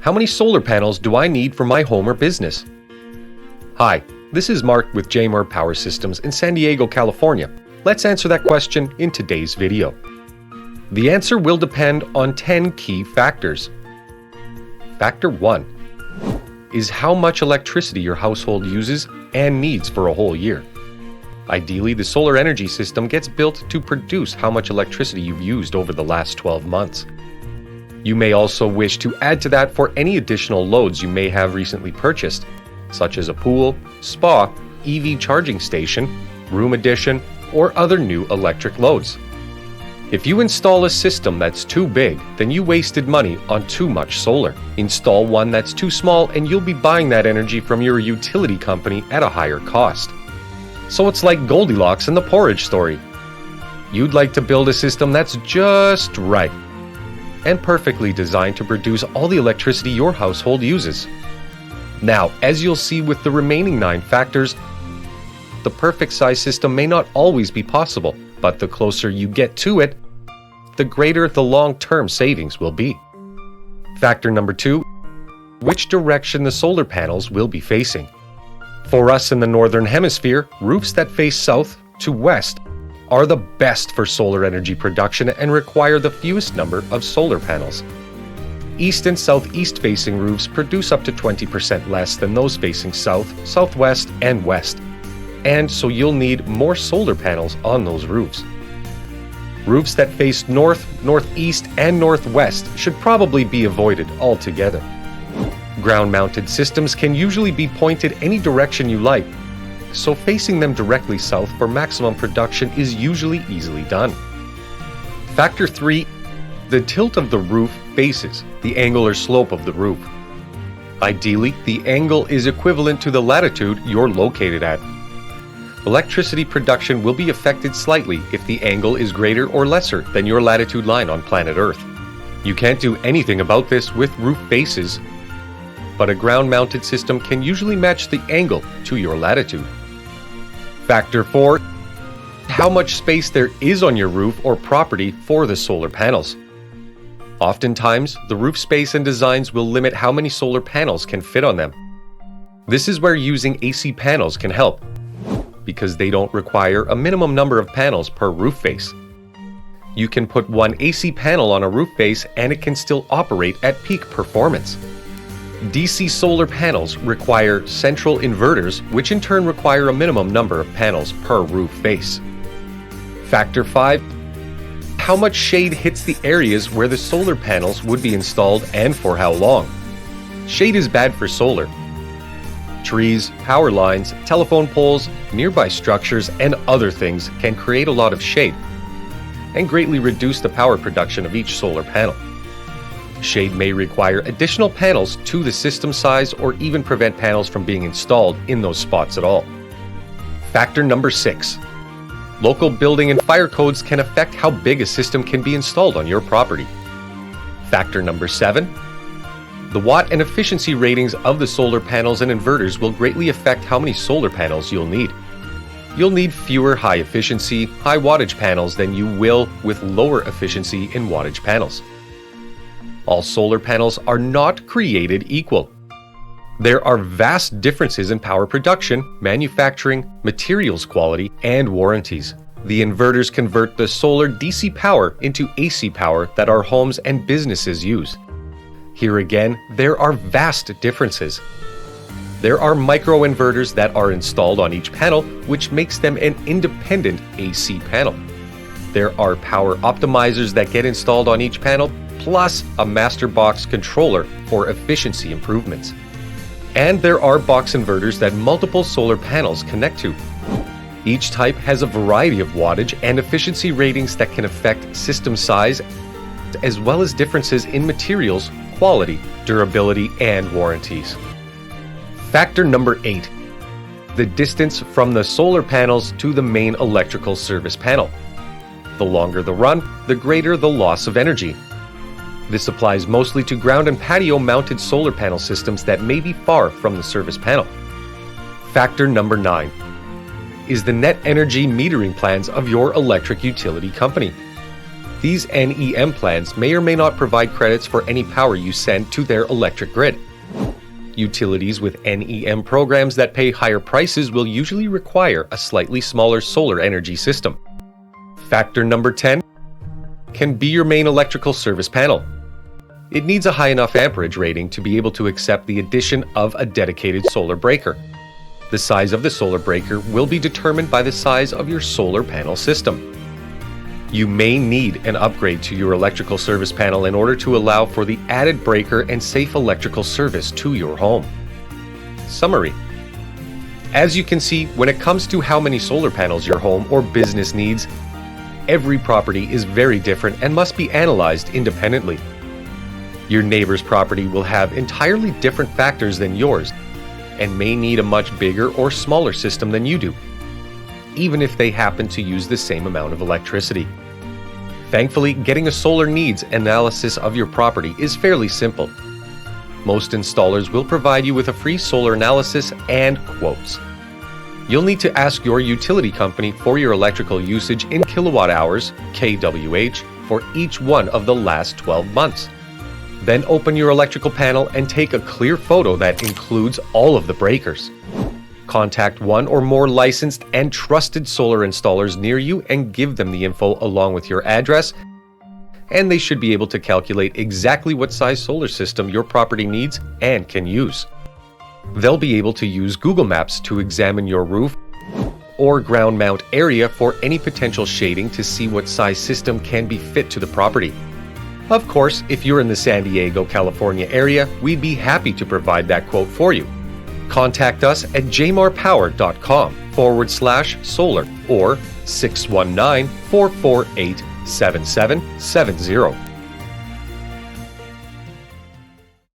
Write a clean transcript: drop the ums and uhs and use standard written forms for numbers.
How many solar panels do I need for my home or business? Hi, this is Mark with Jamar Power Systems in San Diego, California. Let's answer that question in today's video. The answer will depend on 10 key factors. Factor 1 is how much electricity your household uses and needs for a whole year. Ideally, the solar energy system gets built to produce how much electricity you've used over the last 12 months. You may also wish to add to that for any additional loads you may have recently purchased, such as a pool, spa, EV charging station, room addition, or other new electric loads. If you install a system that's too big, then you wasted money on too much solar. Install one that's too small and you'll be buying that energy from your utility company at a higher cost. So it's like Goldilocks and the porridge story. You'd like to build a system that's just right and perfectly designed to produce all the electricity your household uses. Now, as you'll see with the remaining 9 factors, the perfect size system may not always be possible, but the closer you get to it, the greater the long-term savings will be. Factor number 2, which direction the solar panels will be facing. For us in the Northern Hemisphere, roofs that face south to west are the best for solar energy production and require the fewest number of solar panels. East and southeast facing roofs produce up to 20% less than those facing south, southwest, and west, and so you'll need more solar panels on those roofs. Roofs that face north, northeast, and northwest should probably be avoided altogether. Ground-mounted systems can usually be pointed any direction you like, so facing them directly south for maximum production is usually easily done. Factor 3, the tilt of the roof faces, the angle or slope of the roof. Ideally, the angle is equivalent to the latitude you're located at. Electricity production will be affected slightly if the angle is greater or lesser than your latitude line on planet Earth. You can't do anything about this with roof bases, but a ground-mounted system can usually match the angle to your latitude. Factor 4, how much space there is on your roof or property for the solar panels. Oftentimes, the roof space and designs will limit how many solar panels can fit on them. This is where using AC panels can help, because they don't require a minimum number of panels per roof face. You can put one AC panel on a roof face and it can still operate at peak performance. DC solar panels require central inverters, which in turn require a minimum number of panels per roof face. Factor 5, how much shade hits the areas where the solar panels would be installed and for how long. Shade is bad for solar. Trees, power lines, telephone poles, nearby structures, and other things can create a lot of shade and greatly reduce the power production of each solar panel. Shade may require additional panels to the system size or even prevent panels from being installed in those spots at all. Factor number 6. Local building and fire codes can affect how big a system can be installed on your property. Factor number 7. The watt and efficiency ratings of the solar panels and inverters will greatly affect how many solar panels you'll need. You'll need fewer high-efficiency, high-wattage panels than you will with lower efficiency in wattage panels. All solar panels are not created equal. There are vast differences in power production, manufacturing, materials quality, and warranties. The inverters convert the solar DC power into AC power that our homes and businesses use. Here again, there are vast differences. There are microinverters that are installed on each panel, which makes them an independent AC panel. There are power optimizers that get installed on each panel, plus a master box controller for efficiency improvements. And there are box inverters that multiple solar panels connect to. Each type has a variety of wattage and efficiency ratings that can affect system size, as well as differences in materials, quality, durability, and warranties. Factor number 8. The distance from the solar panels to the main electrical service panel. The longer the run, the greater the loss of energy. This applies mostly to ground and patio mounted solar panel systems that may be far from the service panel. Factor number 9 is the net energy metering plans of your electric utility company. These NEM plans may or may not provide credits for any power you send to their electric grid. Utilities with NEM programs that pay higher prices will usually require a slightly smaller solar energy system. Factor number 10 can be your main electrical service panel. It needs a high enough amperage rating to be able to accept the addition of a dedicated solar breaker. The size of the solar breaker will be determined by the size of your solar panel system. You may need an upgrade to your electrical service panel in order to allow for the added breaker and safe electrical service to your home. Summary. As you can see, when it comes to how many solar panels your home or business needs, every property is very different and must be analyzed independently. Your neighbor's property will have entirely different factors than yours and may need a much bigger or smaller system than you do, even if they happen to use the same amount of electricity. Thankfully, getting a solar needs analysis of your property is fairly simple. Most installers will provide you with a free solar analysis and quotes. You'll need to ask your utility company for your electrical usage in kilowatt hours, kWh, for each one of the last 12 months. Then open your electrical panel and take a clear photo that includes all of the breakers. Contact one or more licensed and trusted solar installers near you and give them the info along with your address, and they should be able to calculate exactly what size solar system your property needs and can use. They'll be able to use Google Maps to examine your roof or ground mount area for any potential shading to see what size system can be fit to the property. Of course, if you're in the San Diego, California area, we'd be happy to provide that quote for you. Contact us at jamarpower.com/solar or 619-448-7770.